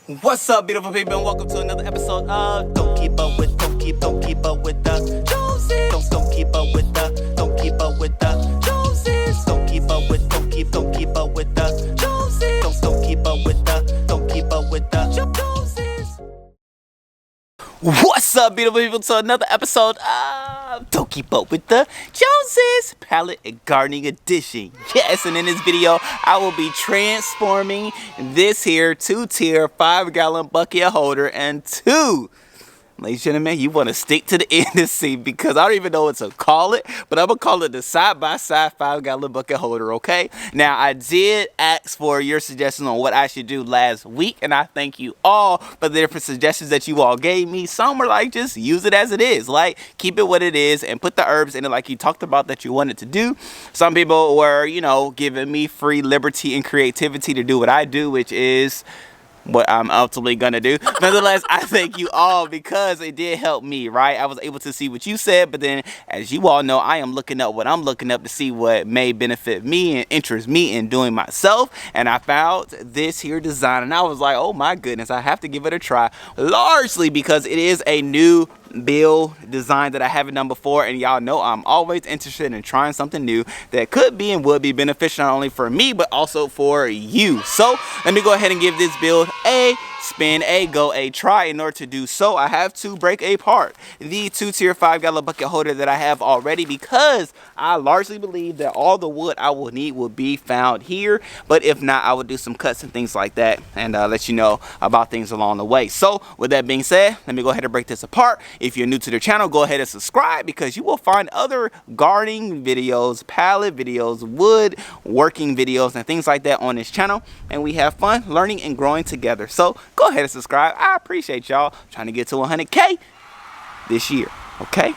What's up, beautiful people, and welcome to another episode of Don't Keep Up with the Joneses. Don't keep up with the Joneses. Don't keep up with the Joneses. Don't keep up with the Joneses. Don't keep up with the Joneses. What's up, beautiful people, to another episode of Don't Keep Up with the Joneses, Pallet and Gardening Edition. Yes, and in this video, I will be transforming this here 2-tier 5-gallon bucket holder into, ladies and gentlemen, you want to stick to the end and see, because I don't even know what to call it, but I'm going to call it the side-by-side 5-gallon bucket holder, okay? Now, I did ask for your suggestions on what I should do last week, and I thank you all for the different suggestions that you all gave me. Some were like, just use it as it is, like, keep it what it is, and put the herbs in it like you talked about that you wanted to do. Some people were, you know, giving me free liberty and creativity to do what I do, which is what I'm ultimately gonna do. Nonetheless, I thank you all because it did help me, right? I was able to see what you said, but then as you all know, I am looking up what I'm looking up to see what may benefit me and interest me in doing myself. And I found this here design and I was like, oh my goodness, I have to give it a try, largely because it is a new build design that I haven't done before, and y'all know I'm always interested in trying something new that could be and would be beneficial not only for me but also for you. So let me go ahead and give this build a spin, a try. In order to do so, I have to break apart the 2-tier 5-gallon bucket holder that I have already, because I largely believe that all the wood I will need will be found here, but if not, I will do some cuts and things like that and let you know about things along the way. So with that being said, let me go ahead and break this apart. If you're new to the channel, go ahead and subscribe, because you will find other gardening videos, pallet videos, wood working videos, and things like that on this channel, and we have fun learning and growing together. So go ahead and subscribe. I appreciate y'all trying to get to 100K this year, okay?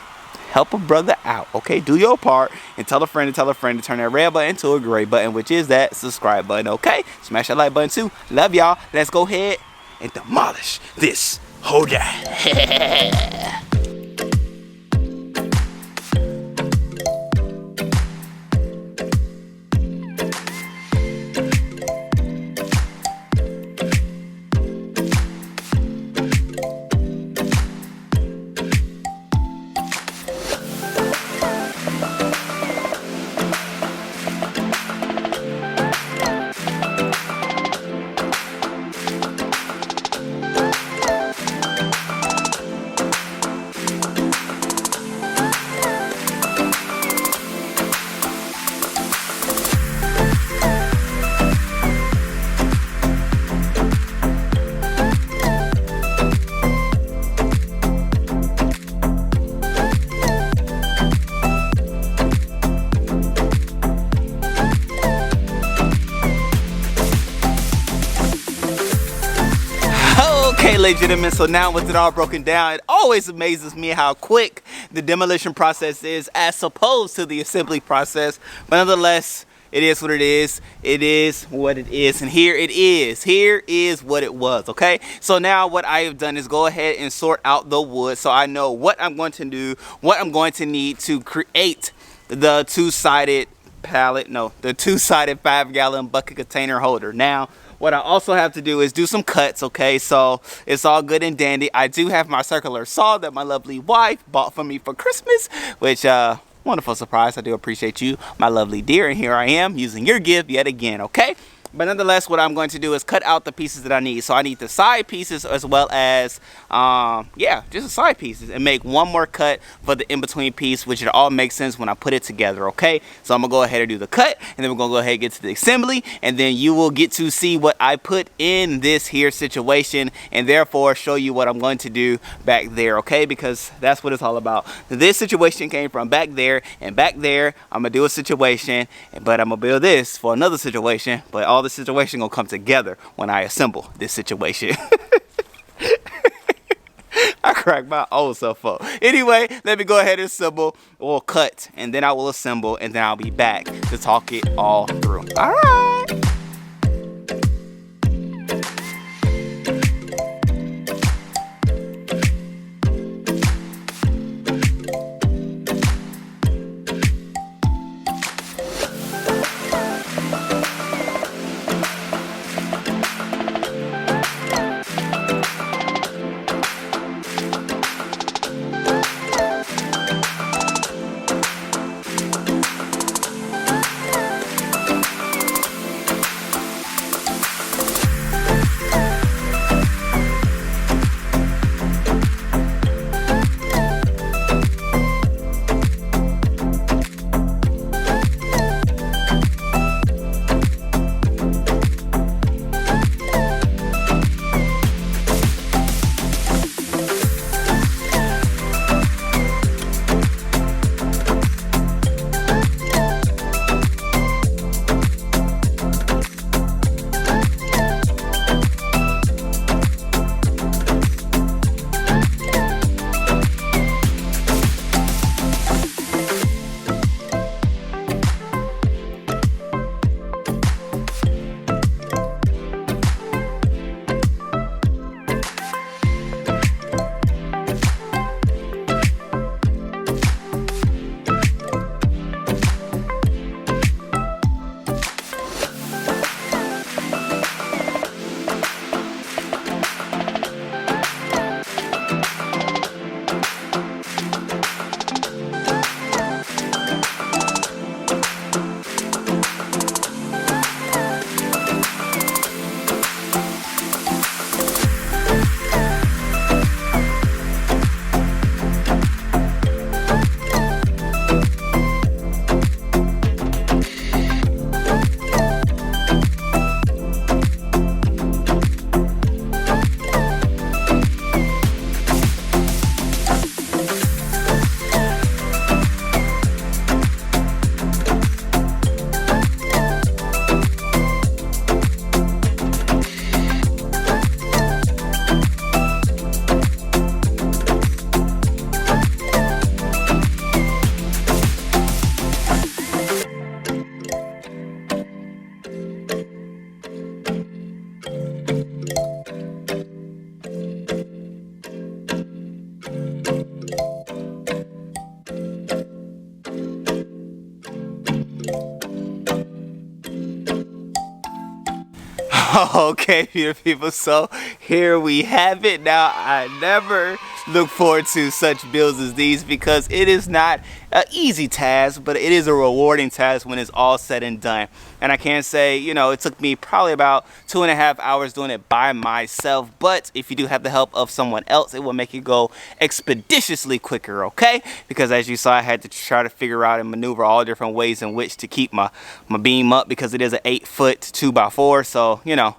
Help a brother out, okay? Do your part and tell a friend to turn that red button to a gray button, which is that subscribe button, okay? Smash that like button too. Love y'all. Let's go ahead and demolish this holder. Okay, ladies and gentlemen, so now with it all broken down, it always amazes me how quick the demolition process is as opposed to the assembly process. But nonetheless, it is what it is. It is what it is. And here it is. Here is what it was, okay? So now what I have done is go ahead and sort out the wood so I know what I'm going to do, what I'm going to need to create the two-sided pallet, no, the two-sided 5-gallon bucket container holder. Now, what I also have to do is do some cuts, okay? So it's all good and dandy. I do have my circular saw that my lovely wife bought for me for Christmas, which, wonderful surprise. I do appreciate you, my lovely dear. And here I am using your gift yet again, okay? But nonetheless, what I'm going to do is cut out the pieces that I need. So I need the side pieces as well as, yeah, just the side pieces, and make one more cut for the in-between piece, which it all makes sense when I put it together, okay? So I'm going to go ahead and do the cut, and then we're going to go ahead and get to the assembly, and then you will get to see what I put in this here situation, and therefore show you what I'm going to do back there, okay? Because that's what it's all about. This situation came from back there, and back there, I'm going to do a situation, but I'm going to build this for another situation, but all the situation gonna come together when I assemble this situation. I cracked my own self up. Anyway, let me go ahead and assemble or cut, and then I will assemble, and then I'll be back to talk it all through. All right. Okay, beautiful people, so here we have it. Now, I never look forward to such builds as these because it is not an easy task, but it is a rewarding task when it's all said and done. And I can say, you know, it took me probably about 2.5 hours doing it by myself, but if you do have the help of someone else, it will make it go expeditiously quicker, okay? Because as you saw, I had to try to figure out and maneuver all different ways in which to keep my beam up because it is an 8-foot 2x4, so, you know,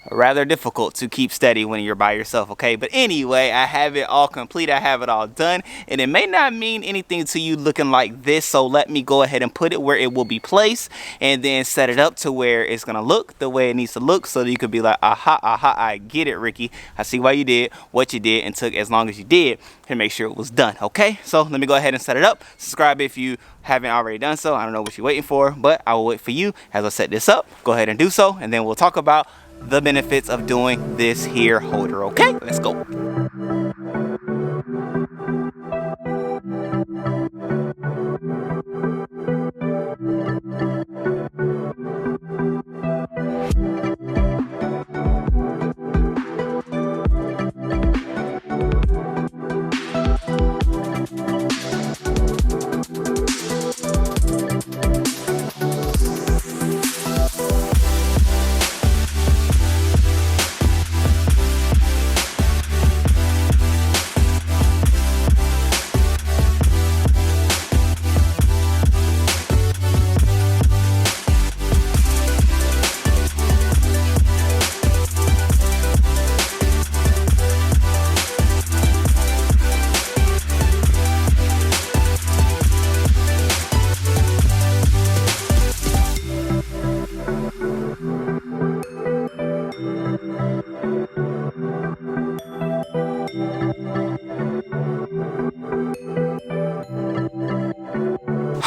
rather difficult to keep steady when you're by yourself, okay? But anyway, I have it all complete, I have it all done, and it may not mean anything to you looking like this, so let me go ahead and put it where it will be placed and then set it up to where it's gonna look the way it needs to look, so that you could be like, aha, I get it, Ricky. I see why you did what you did and took as long as you did to make sure it was done, okay? So let me go ahead and set it up. Subscribe if you haven't already done so. I don't know what you're waiting for, but I will wait for you as I set this up. Go ahead and do so, and then we'll talk about the benefits of doing this here holder, okay? Let's go.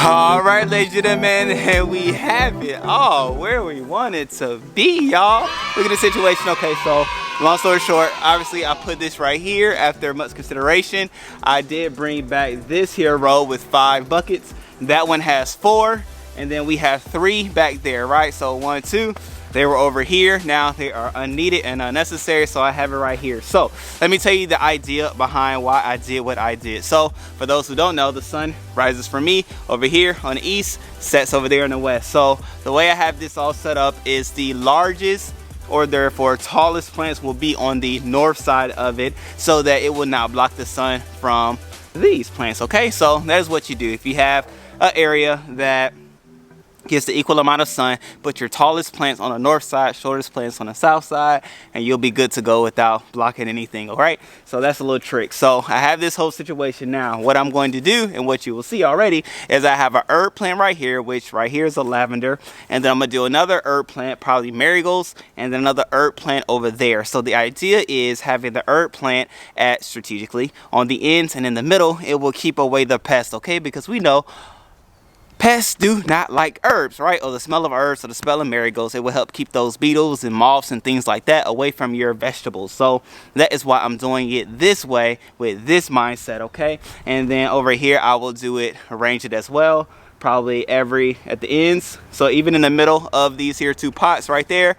All right, ladies and gentlemen, and we have it all where we want it to be, y'all. Look at the situation. Okay, so long story short, obviously I put this right here after much consideration. I did bring back this here row with 5 buckets. That one has 4, and then we have 3 back there, right? So 1, 2. They were over here. Now they are unneeded and unnecessary, so I have it right here. So let me tell you the idea behind why I did what I did. So for those who don't know, the sun rises for me over here on the east, sets over there in the west. So the way I have this all set up is the largest, or therefore tallest plants will be on the north side of it, so that it will not block the sun from these plants, okay? So that is what you do. If you have an area that gets the equal amount of sun, put your tallest plants on the north side, shortest plants on the south side, and you'll be good to go without blocking anything. All right, so that's a little trick. So I have this whole situation now. What I'm going to do, and what you will see already, is I have an herb plant right here, which right here is a lavender, and then I'm gonna do another herb plant, probably marigolds, and then another herb plant over there. So the idea is having the herb plant at strategically on the ends, and in the middle it will keep away the pest, okay? Because we know pests do not like herbs, right? Or the smell of herbs or the smell of marigolds. It will help keep those beetles and moths and things like that away from your vegetables. So that is why I'm doing it this way with this mindset, okay? And then over here, I will do it, arrange it as well, probably at the ends. So even in the middle of these here 2 pots right there,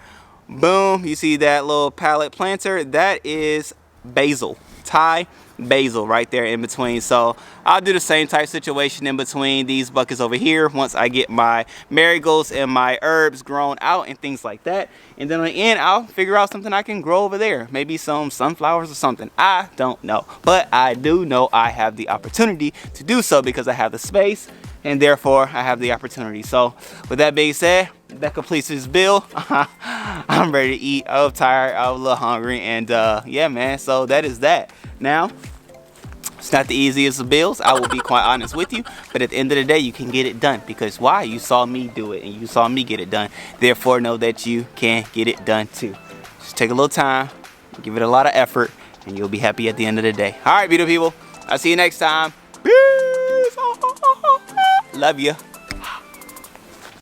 boom, you see that little pallet planter? That is basil, Thai basil right there in between. So I'll do the same type situation in between these buckets over here once I get my marigolds and my herbs grown out and things like that. And then on the end, I'll figure out something I can grow over there, maybe some sunflowers or something. I don't know, but I do know I have the opportunity to do so because I have the space, and therefore I have the opportunity. So with that being said, that completes this build. I'm ready to eat. I'm tired, I'm a little hungry, and yeah, man, so that is that. Now, it's not the easiest of builds, I will be quite honest with you, but at the end of the day, you can get it done. Because why? You saw me do it, and you saw me get it done. Therefore, know that you can get it done too. Just take a little time, give it a lot of effort, and you'll be happy at the end of the day. All right, beautiful people, I'll see you next time. Peace. Love you.